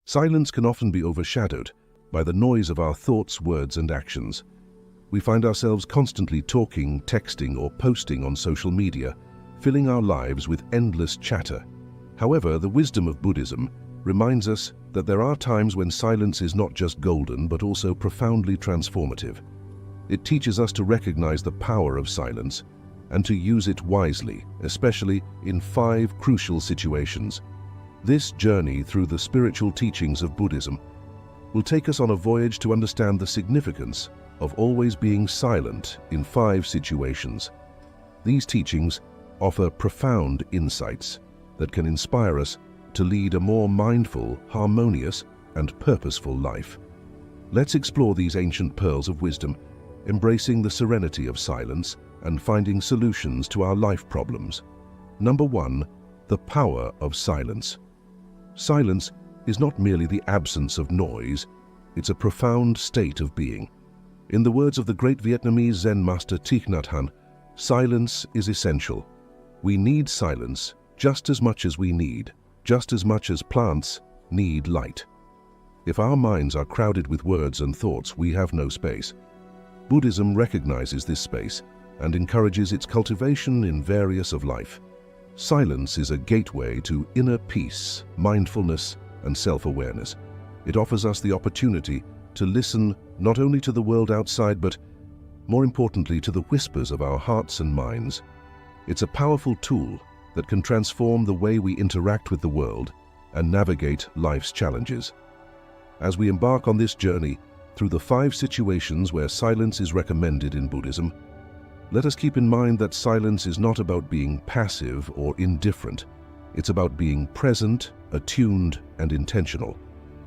Silence can often be overshadowed by the noise of our thoughts, words, and actions. We find ourselves constantly talking, texting, or posting on social media, filling our lives with endless chatter. However, the wisdom of Buddhism reminds us that there are times when silence is not just golden, but also profoundly transformative. It teaches us to recognize the power of silence and to use it wisely, especially in 5 crucial situations. This journey through the spiritual teachings of Buddhism will take us on a voyage to understand the significance of always being silent in 5 situations. These teachings offer profound insights that can inspire us to lead a more mindful, harmonious, and purposeful life. Let's explore these ancient pearls of wisdom, embracing the serenity of silence and finding solutions to our life problems. Number 1, the power of silence. Silence is not merely the absence of noise, it's a profound state of being. In the words of the great Vietnamese Zen master Thich Nhat Hanh, silence is essential. We need silence just as much as plants need light. If our minds are crowded with words and thoughts, we have no space. Buddhism recognizes this space and encourages its cultivation in various of life. Silence is a gateway to inner peace, mindfulness, and self-awareness. It offers us the opportunity to listen not only to the world outside, but more importantly to the whispers of our hearts and minds. It's a powerful tool that can transform the way we interact with the world and navigate life's challenges. As we embark on this journey through the 5 situations where silence is recommended in Buddhism, let us keep in mind that silence is not about being passive or indifferent. It's about being present, attuned, and intentional.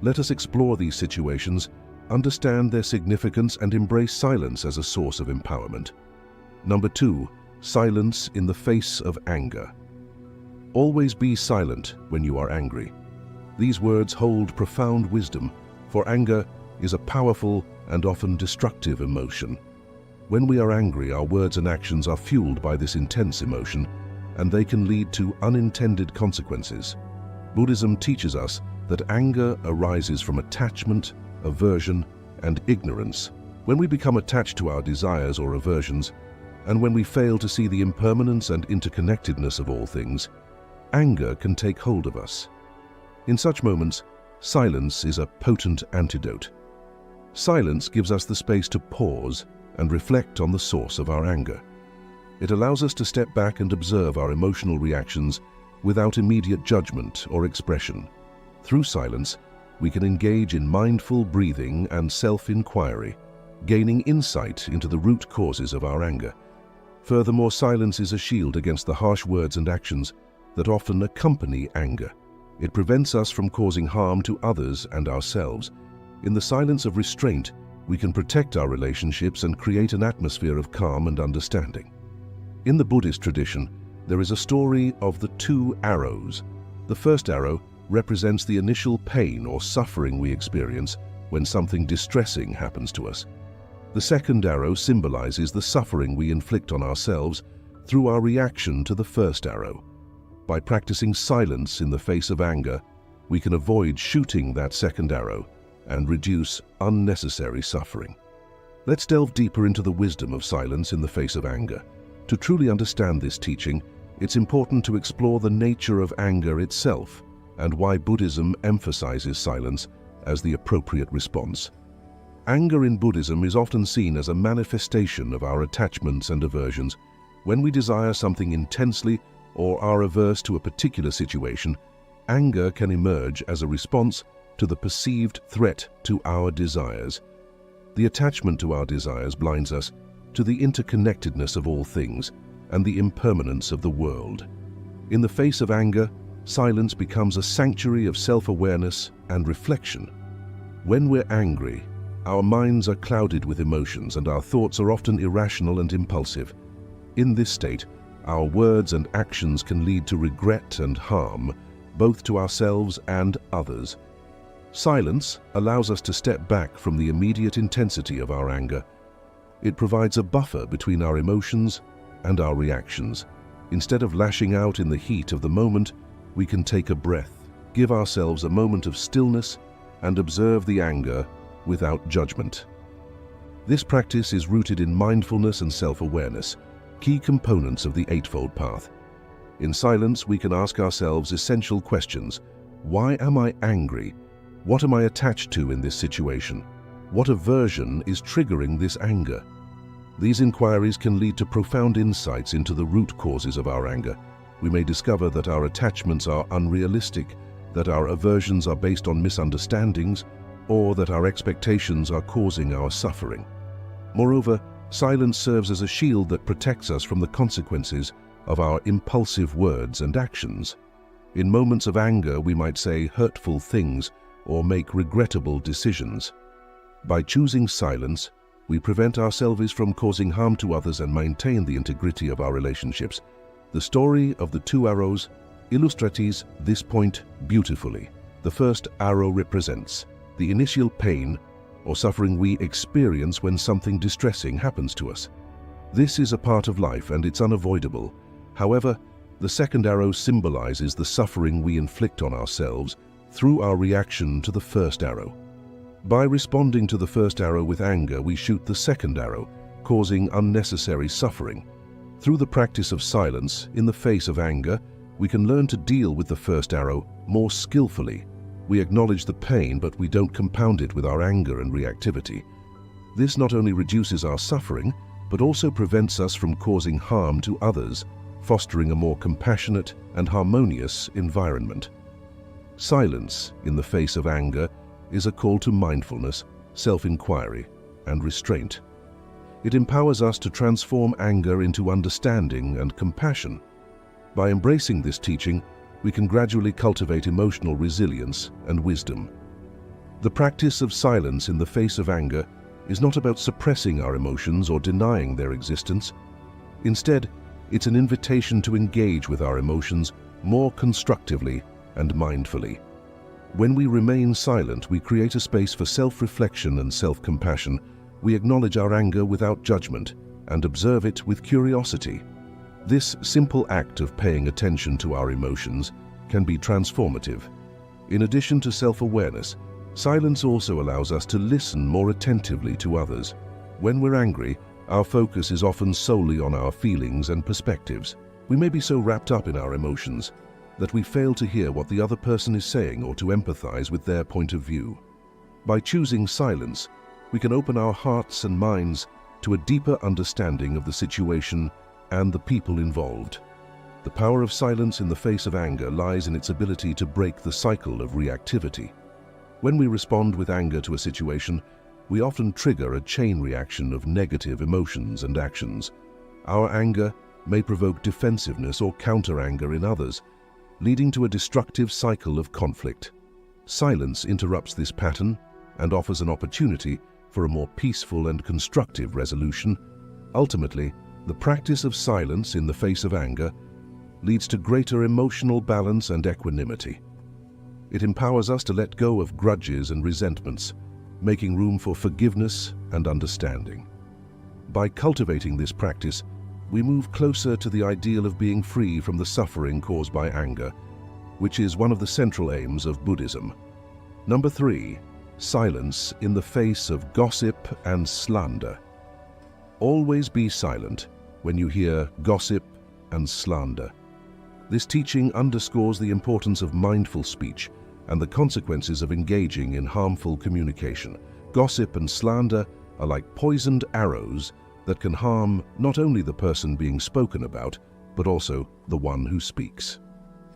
Let us explore these situations, understand their significance, and embrace silence as a source of empowerment. Number 2, silence in the face of anger. Always be silent when you are angry. These words hold profound wisdom, for anger is a powerful and often destructive emotion. When we are angry, our words and actions are fueled by this intense emotion, and they can lead to unintended consequences. Buddhism teaches us that anger arises from attachment, aversion, and ignorance. When we become attached to our desires or aversions, and when we fail to see the impermanence and interconnectedness of all things, anger can take hold of us. In such moments, silence is a potent antidote. Silence gives us the space to pause and reflect on the source of our anger. It allows us to step back and observe our emotional reactions without immediate judgment or expression. Through silence, we can engage in mindful breathing and self-inquiry, gaining insight into the root causes of our anger. Furthermore, silence is a shield against the harsh words and actions that often accompany anger. It prevents us from causing harm to others and ourselves. In the silence of restraint, we can protect our relationships and create an atmosphere of calm and understanding. In the Buddhist tradition, there is a story of the 2 arrows. The first arrow represents the initial pain or suffering we experience when something distressing happens to us. The second arrow symbolizes the suffering we inflict on ourselves through our reaction to the first arrow. By practicing silence in the face of anger, we can avoid shooting that second arrow and reduce unnecessary suffering. Let's delve deeper into the wisdom of silence in the face of anger. To truly understand this teaching, it's important to explore the nature of anger itself and why Buddhism emphasizes silence as the appropriate response. Anger in Buddhism is often seen as a manifestation of our attachments and aversions. When we desire something intensely or are averse to a particular situation, anger can emerge as a response to the perceived threat to our desires. The attachment to our desires blinds us to the interconnectedness of all things and the impermanence of the world. In the face of anger, silence becomes a sanctuary of self-awareness and reflection. When we're angry, our minds are clouded with emotions and our thoughts are often irrational and impulsive. In this state, our words and actions can lead to regret and harm, both to ourselves and others. Silence allows us to step back from the immediate intensity of our anger. It provides a buffer between our emotions and our reactions. Instead of lashing out in the heat of the moment, we can take a breath, give ourselves a moment of stillness, and observe the anger without judgment. This practice is rooted in mindfulness and self-awareness, key components of the Eightfold Path. In silence, we can ask ourselves essential questions. Why am I angry? What am I attached to in this situation? What aversion is triggering this anger? These inquiries can lead to profound insights into the root causes of our anger. We may discover that our attachments are unrealistic, that our aversions are based on misunderstandings, or that our expectations are causing our suffering. Moreover, silence serves as a shield that protects us from the consequences of our impulsive words and actions. In moments of anger, we might say hurtful things or make regrettable decisions. By choosing silence, we prevent ourselves from causing harm to others and maintain the integrity of our relationships. The story of the two arrows illustrates this point beautifully. The first arrow represents the initial pain or suffering we experience when something distressing happens to us. This is a part of life and it's unavoidable. However, the second arrow symbolizes the suffering we inflict on ourselves through our reaction to the first arrow. By responding to the first arrow with anger, we shoot the second arrow, causing unnecessary suffering. Through the practice of silence, in the face of anger, we can learn to deal with the first arrow more skillfully. We acknowledge the pain, but we don't compound it with our anger and reactivity. This not only reduces our suffering, but also prevents us from causing harm to others, fostering a more compassionate and harmonious environment. Silence in the face of anger is a call to mindfulness, self-inquiry, and restraint. It empowers us to transform anger into understanding and compassion. By embracing this teaching, we can gradually cultivate emotional resilience and wisdom. The practice of silence in the face of anger is not about suppressing our emotions or denying their existence. Instead, it's an invitation to engage with our emotions more constructively and mindfully. When we remain silent, we create a space for self-reflection and self-compassion. We acknowledge our anger without judgment and observe it with curiosity. This simple act of paying attention to our emotions can be transformative. In addition to self-awareness, silence also allows us to listen more attentively to others. When we're angry, our focus is often solely on our feelings and perspectives. We may be so wrapped up in our emotions that we fail to hear what the other person is saying or to empathize with their point of view. By choosing silence, we can open our hearts and minds to a deeper understanding of the situation and the people involved. The power of silence in the face of anger lies in its ability to break the cycle of reactivity. When we respond with anger to a situation, we often trigger a chain reaction of negative emotions and actions. Our anger may provoke defensiveness or counter-anger in others, leading to a destructive cycle of conflict. Silence interrupts this pattern and offers an opportunity for a more peaceful and constructive resolution. Ultimately, the practice of silence in the face of anger leads to greater emotional balance and equanimity. It empowers us to let go of grudges and resentments, making room for forgiveness and understanding. By cultivating this practice, we move closer to the ideal of being free from the suffering caused by anger, which is one of the central aims of Buddhism. Number 3. Silence in the face of gossip and slander. Always be silent when you hear gossip and slander. This teaching underscores the importance of mindful speech and the consequences of engaging in harmful communication. Gossip and slander are like poisoned arrows that can harm not only the person being spoken about, but also the one who speaks.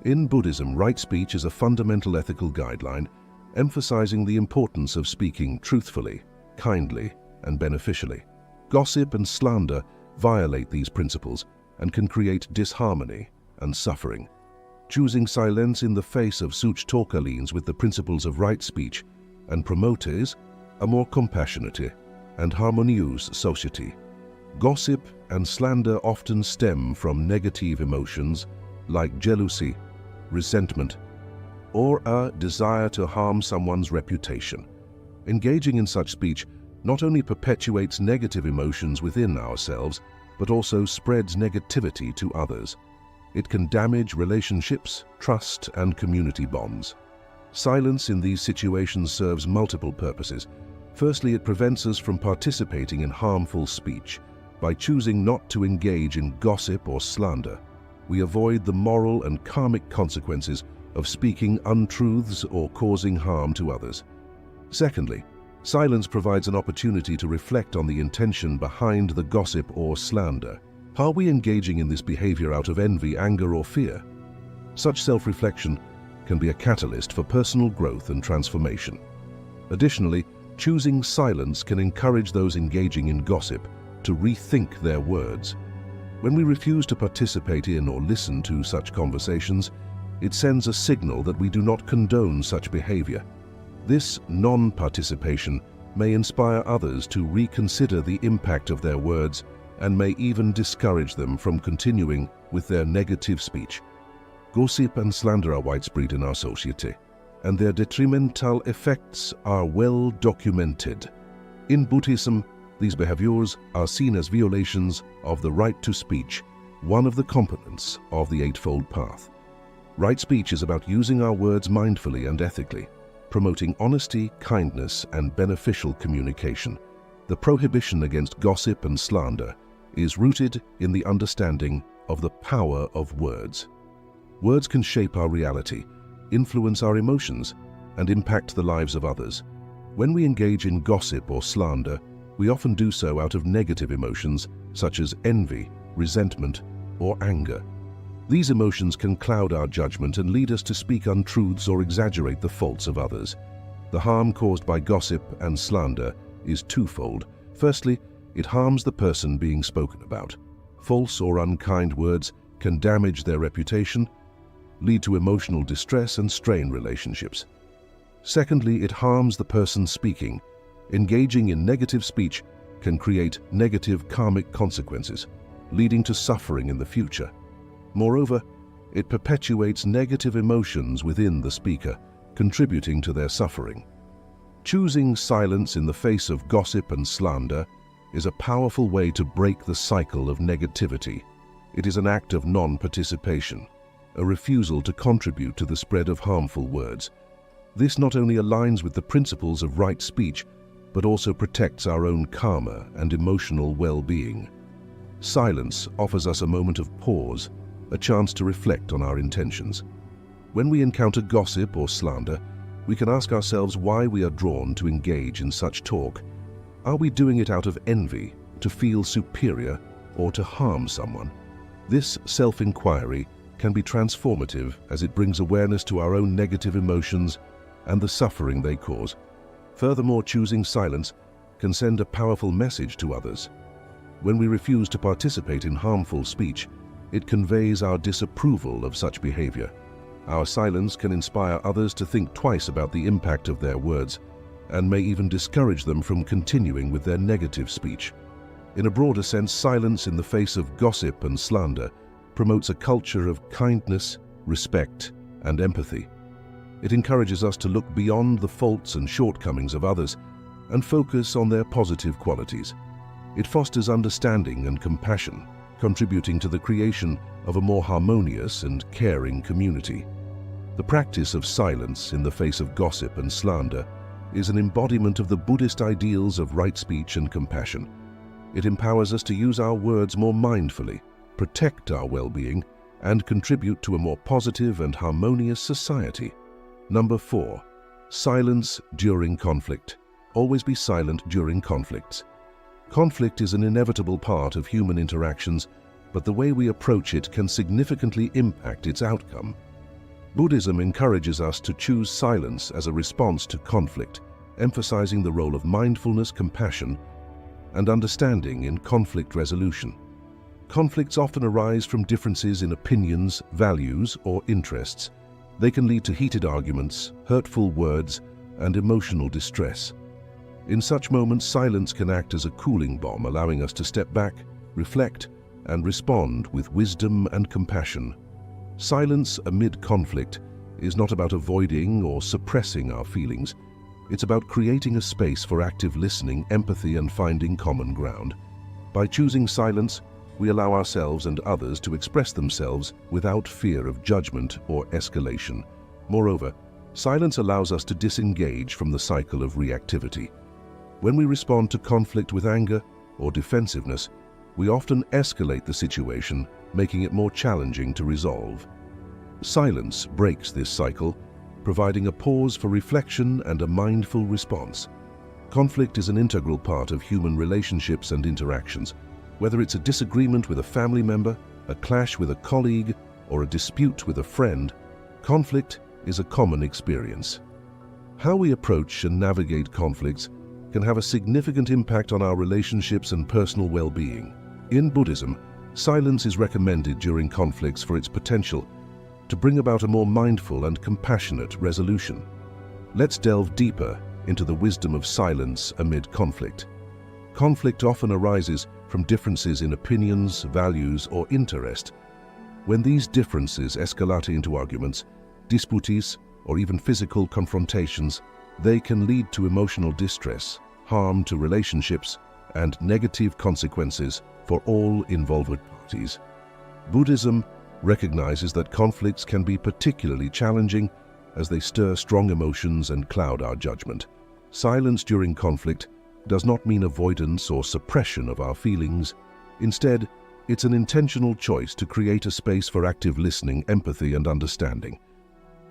In Buddhism, right speech is a fundamental ethical guideline, emphasizing the importance of speaking truthfully, kindly, and beneficially. Gossip and slander violate these principles and can create disharmony and suffering. Choosing silence in the face of such talk aligns with the principles of right speech and promotes a more compassionate and harmonious society. Gossip and slander often stem from negative emotions like jealousy, resentment, or a desire to harm someone's reputation. Engaging in such speech not only perpetuates negative emotions within ourselves, but also spreads negativity to others. It can damage relationships, trust, and community bonds. Silence in these situations serves multiple purposes. Firstly, it prevents us from participating in harmful speech. By choosing not to engage in gossip or slander, we avoid the moral and karmic consequences of speaking untruths or causing harm to others. Secondly, silence provides an opportunity to reflect on the intention behind the gossip or slander. Are we engaging in this behavior out of envy, anger, or fear? Such self-reflection can be a catalyst for personal growth and transformation. Additionally, choosing silence can encourage those engaging in gossip to rethink their words. When we refuse to participate in or listen to such conversations, it sends a signal that we do not condone such behavior. This non-participation may inspire others to reconsider the impact of their words and may even discourage them from continuing with their negative speech. Gossip and slander are widespread in our society, and their detrimental effects are well documented. In Buddhism, these behaviors are seen as violations of the right to speech, one of the components of the Eightfold Path. Right speech is about using our words mindfully and ethically, promoting honesty, kindness, and beneficial communication. The prohibition against gossip and slander is rooted in the understanding of the power of words. Words can shape our reality, influence our emotions, and impact the lives of others. When we engage in gossip or slander, we often do so out of negative emotions such as envy, resentment, or anger. These emotions can cloud our judgment and lead us to speak untruths or exaggerate the faults of others. The harm caused by gossip and slander is twofold. Firstly, it harms the person being spoken about. False or unkind words can damage their reputation, lead to emotional distress, and strain relationships. Secondly, it harms the person speaking. Engaging in negative speech can create negative karmic consequences, leading to suffering in the future. Moreover, it perpetuates negative emotions within the speaker, contributing to their suffering. Choosing silence in the face of gossip and slander is a powerful way to break the cycle of negativity. It is an act of non-participation, a refusal to contribute to the spread of harmful words. This not only aligns with the principles of right speech, but also protects our own karma and emotional well-being. Silence offers us a moment of pause, a chance to reflect on our intentions. When we encounter gossip or slander, we can ask ourselves why we are drawn to engage in such talk. Are we doing it out of envy, to feel superior, or to harm someone? This self-inquiry can be transformative as it brings awareness to our own negative emotions and the suffering they cause. Furthermore, choosing silence can send a powerful message to others. When we refuse to participate in harmful speech, it conveys our disapproval of such behavior. Our silence can inspire others to think twice about the impact of their words, and may even discourage them from continuing with their negative speech. In a broader sense, silence in the face of gossip and slander promotes a culture of kindness, respect, and empathy. It encourages us to look beyond the faults and shortcomings of others and focus on their positive qualities. It fosters understanding and compassion, contributing to the creation of a more harmonious and caring community. The practice of silence in the face of gossip and slander is an embodiment of the Buddhist ideals of right speech and compassion. It empowers us to use our words more mindfully, protect our well-being, and contribute to a more positive and harmonious society. Number 4. Silence during conflict. Always be silent during conflicts. Conflict is an inevitable part of human interactions, but the way we approach it can significantly impact its outcome. Buddhism encourages us to choose silence as a response to conflict, emphasizing the role of mindfulness, compassion, and understanding in conflict resolution. Conflicts often arise from differences in opinions, values, or interests. They can lead to heated arguments, hurtful words, and emotional distress. In such moments, silence can act as a cooling bomb, allowing us to step back, reflect, and respond with wisdom and compassion. Silence amid conflict is not about avoiding or suppressing our feelings. It's about creating a space for active listening, empathy, and finding common ground. By choosing silence, we allow ourselves and others to express themselves without fear of judgment or escalation. Moreover, Silence allows us to disengage from the cycle of reactivity. When we respond to conflict with anger or defensiveness, we often escalate the situation, making it more challenging to resolve. Silence breaks this cycle, providing a pause for reflection and a mindful response. Conflict is an integral part of human relationships and interactions. Whether it's a disagreement with a family member, a clash with a colleague, or a dispute with a friend, conflict is a common experience. How we approach and navigate conflicts can have a significant impact on our relationships and personal well-being. In Buddhism, silence is recommended during conflicts for its potential to bring about a more mindful and compassionate resolution. Let's delve deeper into the wisdom of silence amid conflict. Conflict often arises from differences in opinions, values, or interest. When these differences escalate into arguments, disputes, or even physical confrontations, they can lead to emotional distress, harm to relationships, and negative consequences for all involved parties. Buddhism recognizes that conflicts can be particularly challenging as they stir strong emotions and cloud our judgment. Silence during conflict does not mean avoidance or suppression of our feelings. Instead, it's an intentional choice to create a space for active listening, empathy, and understanding.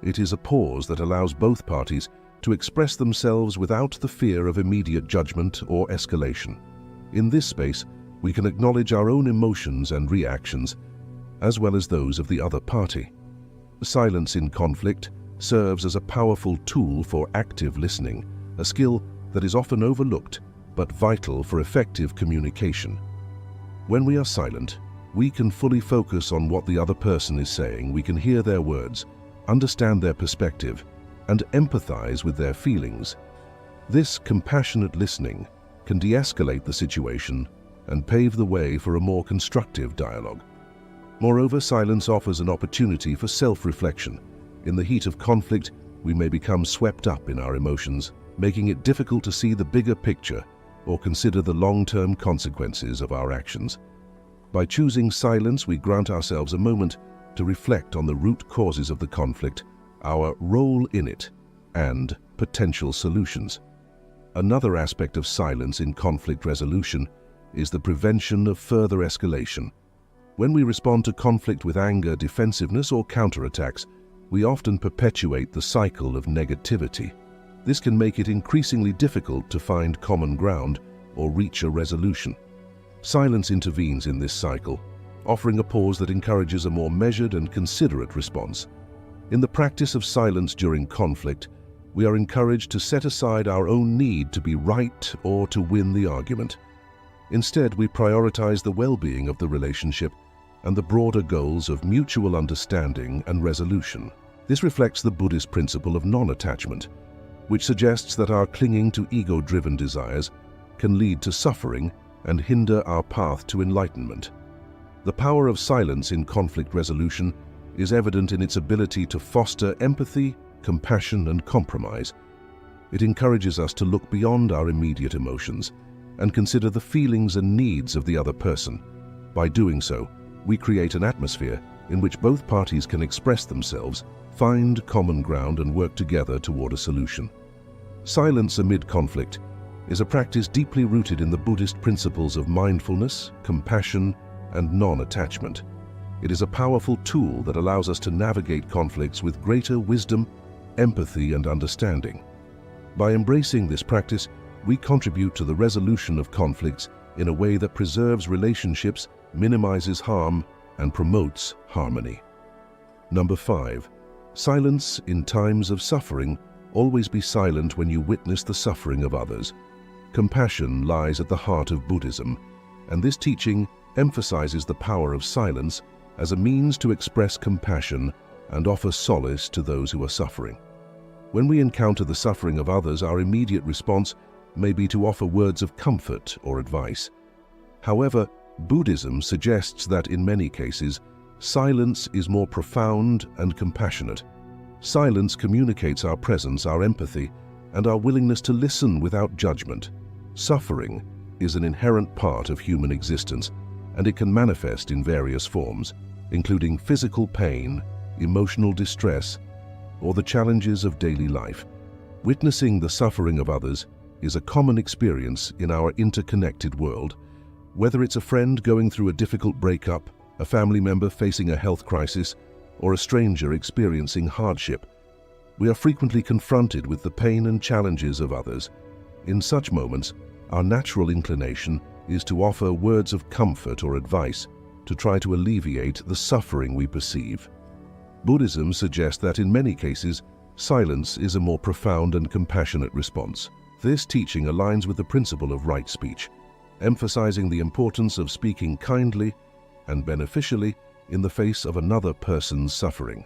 It is a pause that allows both parties to express themselves without the fear of immediate judgment or escalation. In this space, we can acknowledge our own emotions and reactions, as well as those of the other party. Silence in conflict serves as a powerful tool for active listening, a skill that is often overlooked but vital for effective communication. When we are silent, we can fully focus on what the other person is saying. We can hear their words, understand their perspective, and empathize with their feelings. This compassionate listening can de-escalate the situation and pave the way for a more constructive dialogue. Moreover, silence offers an opportunity for self-reflection. In the heat of conflict, we may become swept up in our emotions, making it difficult to see the bigger picture or consider the long-term consequences of our actions. By choosing silence, we grant ourselves a moment to reflect on the root causes of the conflict, our role in it, and potential solutions. Another aspect of silence in conflict resolution is the prevention of further escalation. When we respond to conflict with anger, defensiveness, or counterattacks, we often perpetuate the cycle of negativity. This can make it increasingly difficult to find common ground or reach a resolution. Silence intervenes in this cycle, offering a pause that encourages a more measured and considerate response. In the practice of silence during conflict, we are encouraged to set aside our own need to be right or to win the argument. Instead, we prioritize the well-being of the relationship and the broader goals of mutual understanding and resolution. This reflects the Buddhist principle of non-attachment, which suggests that our clinging to ego-driven desires can lead to suffering and hinder our path to enlightenment. The power of silence in conflict resolution is evident in its ability to foster empathy, compassion, and compromise. It encourages us to look beyond our immediate emotions and consider the feelings and needs of the other person. By doing so, we create an atmosphere in which both parties can express themselves, find common ground, and work together toward a solution. Silence amid conflict is a practice deeply rooted in the Buddhist principles of mindfulness, compassion, and non-attachment. It is a powerful tool that allows us to navigate conflicts with greater wisdom, empathy, and understanding. By embracing this practice, we contribute to the resolution of conflicts in a way that preserves relationships, minimizes harm, and promotes harmony. Number 5. Silence in times of suffering. Always be silent when you witness the suffering of others. Compassion lies at the heart of Buddhism, and this teaching emphasizes the power of silence as a means to express compassion and offer solace to those who are suffering. When we encounter the suffering of others, our immediate response may be to offer words of comfort or advice. However, Buddhism suggests that in many cases, silence is more profound and compassionate. Silence communicates our presence, our empathy, and our willingness to listen without judgment. Suffering is an inherent part of human existence, and it can manifest in various forms, including physical pain, emotional distress, or the challenges of daily life. Witnessing the suffering of others is a common experience in our interconnected world. Whether it's a friend going through a difficult breakup, a family member facing a health crisis, or a stranger experiencing hardship, we are frequently confronted with the pain and challenges of others. In such moments, our natural inclination is to offer words of comfort or advice to try to alleviate the suffering we perceive. Buddhism suggests that in many cases, silence is a more profound and compassionate response. This teaching aligns with the principle of right speech, emphasizing the importance of speaking kindly and beneficially in the face of another person's suffering.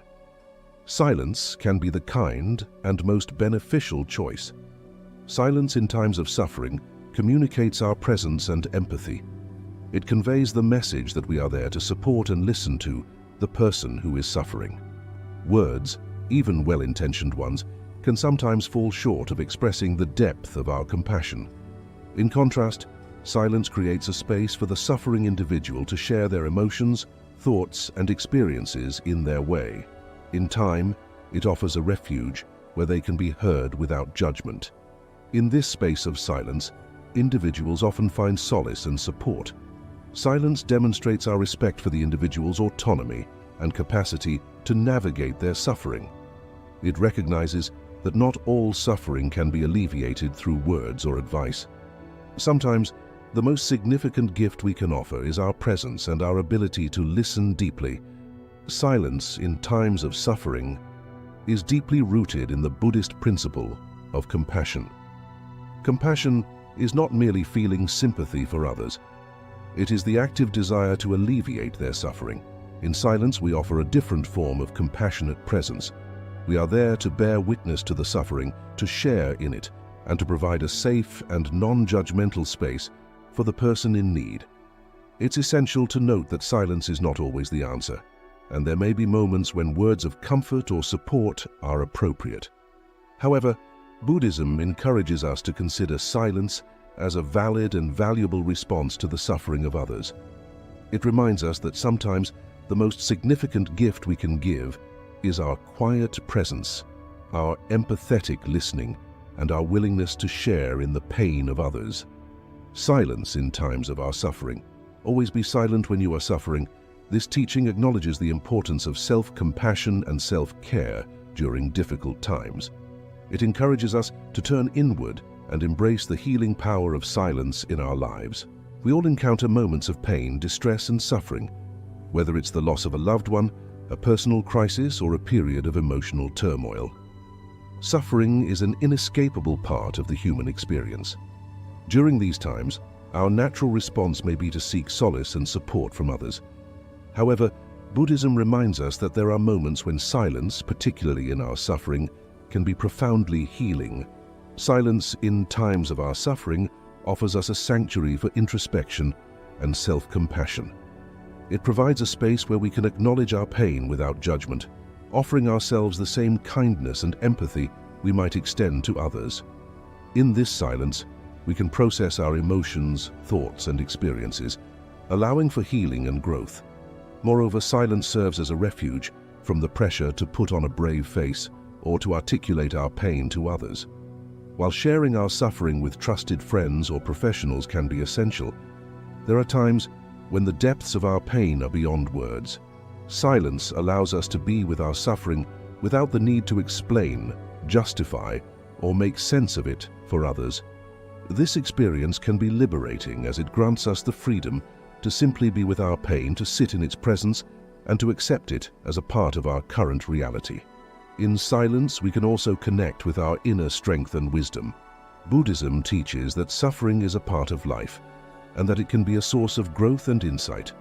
Silence can be the kind and most beneficial choice. Silence in times of suffering communicates our presence and empathy. It conveys the message that we are there to support and listen to the person who is suffering. Words, even well-intentioned ones, can sometimes fall short of expressing the depth of our compassion. In contrast, silence creates a space for the suffering individual to share their emotions, thoughts, and experiences in their way. In time, it offers a refuge where they can be heard without judgment. In this space of silence, individuals often find solace and support. Silence demonstrates our respect for the individual's autonomy and capacity to navigate their suffering. It recognizes that not all suffering can be alleviated through words or advice. Sometimes, the most significant gift we can offer is our presence and our ability to listen deeply. Silence in times of suffering is deeply rooted in the Buddhist principle of compassion. Compassion is not merely feeling sympathy for others. It is the active desire to alleviate their suffering. In silence, we offer a different form of compassionate presence. We are there to bear witness to the suffering, to share in it, and to provide a safe and non-judgmental space for the person in need. It's essential to note that silence is not always the answer, and there may be moments when words of comfort or support are appropriate. However, Buddhism encourages us to consider silence as a valid and valuable response to the suffering of others. It reminds us that sometimes the most significant gift we can give is our quiet presence, our empathetic listening, and our willingness to share in the pain of others. Silence in times of our suffering. Always be silent when you are suffering. This teaching acknowledges the importance of self-compassion and self-care during difficult times. It encourages us to turn inward and embrace the healing power of silence in our lives. We all encounter moments of pain, distress, and suffering, whether it's the loss of a loved one, a personal crisis, or a period of emotional turmoil. Suffering is an inescapable part of the human experience. During these times, our natural response may be to seek solace and support from others. However, Buddhism reminds us that there are moments when silence, particularly in our suffering, can be profoundly healing. Silence in times of our suffering offers us a sanctuary for introspection and self-compassion. It provides a space where we can acknowledge our pain without judgment, offering ourselves the same kindness and empathy we might extend to others. In this silence, we can process our emotions, thoughts, and experiences, allowing for healing and growth. Moreover, silence serves as a refuge from the pressure to put on a brave face or to articulate our pain to others. While sharing our suffering with trusted friends or professionals can be essential, there are times when the depths of our pain are beyond words. Silence allows us to be with our suffering without the need to explain, justify, or make sense of it for others. This experience can be liberating as it grants us the freedom to simply be with our pain, to sit in its presence, and to accept it as a part of our current reality. In silence, we can also connect with our inner strength and wisdom. Buddhism teaches that suffering is a part of life, and that it can be a source of growth and insight.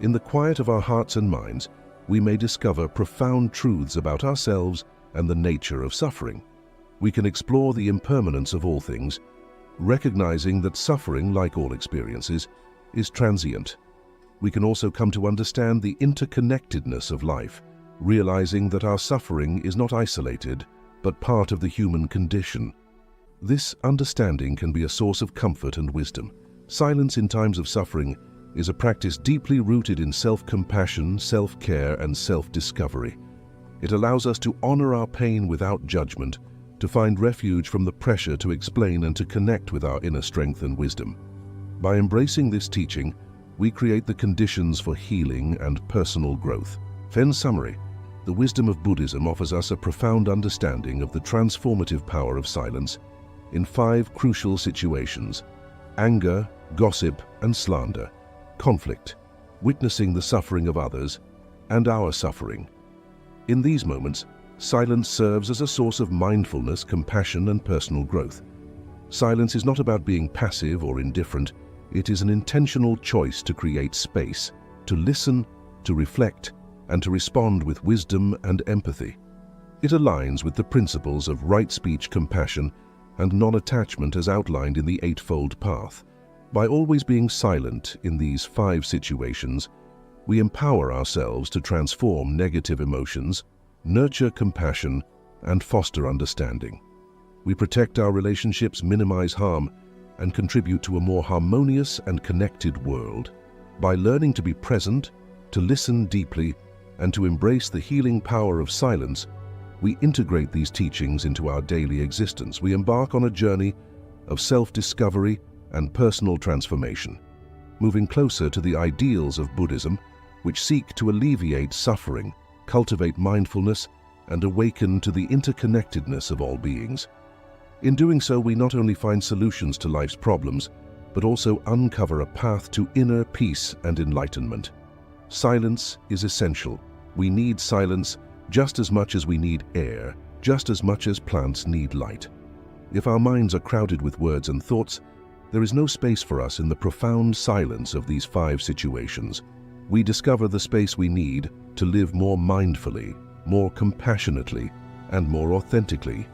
In the quiet of our hearts and minds, we may discover profound truths about ourselves and the nature of suffering. We can explore the impermanence of all things, recognizing that suffering, like all experiences, is transient. We can also come to understand the interconnectedness of life, realizing that our suffering is not isolated, but part of the human condition. This understanding can be a source of comfort and wisdom. Silence in times of suffering is a practice deeply rooted in self-compassion, self-care, and self-discovery. It allows us to honor our pain without judgment, to find refuge from the pressure to explain and to connect with our inner strength and wisdom. By embracing this teaching, we create the conditions for healing and personal growth. In summary, the wisdom of Buddhism offers us a profound understanding of the transformative power of silence in 5 crucial situations: anger, gossip and slander, conflict, witnessing the suffering of others, and our suffering. In these moments, silence serves as a source of mindfulness, compassion, and personal growth. Silence is not about being passive or indifferent. It is an intentional choice to create space, to listen, to reflect, and to respond with wisdom and empathy. It aligns with the principles of right speech, compassion, and non-attachment as outlined in the Eightfold Path. By always being silent in these 5 situations, we empower ourselves to transform negative emotions, nurture compassion, and foster understanding. We protect our relationships, minimize harm, and contribute to a more harmonious and connected world. By learning to be present, to listen deeply, and to embrace the healing power of silence, we integrate these teachings into our daily existence. We embark on a journey of self-discovery and personal transformation, moving closer to the ideals of Buddhism, which seek to alleviate suffering, cultivate mindfulness, and awaken to the interconnectedness of all beings. In doing so, we not only find solutions to life's problems, but also uncover a path to inner peace and enlightenment. Silence is essential. We need silence just as much as we need air, just as much as plants need light. If our minds are crowded with words and thoughts, there is no space for us in the profound silence of these 5 situations. We discover the space we need to live more mindfully, more compassionately, and more authentically.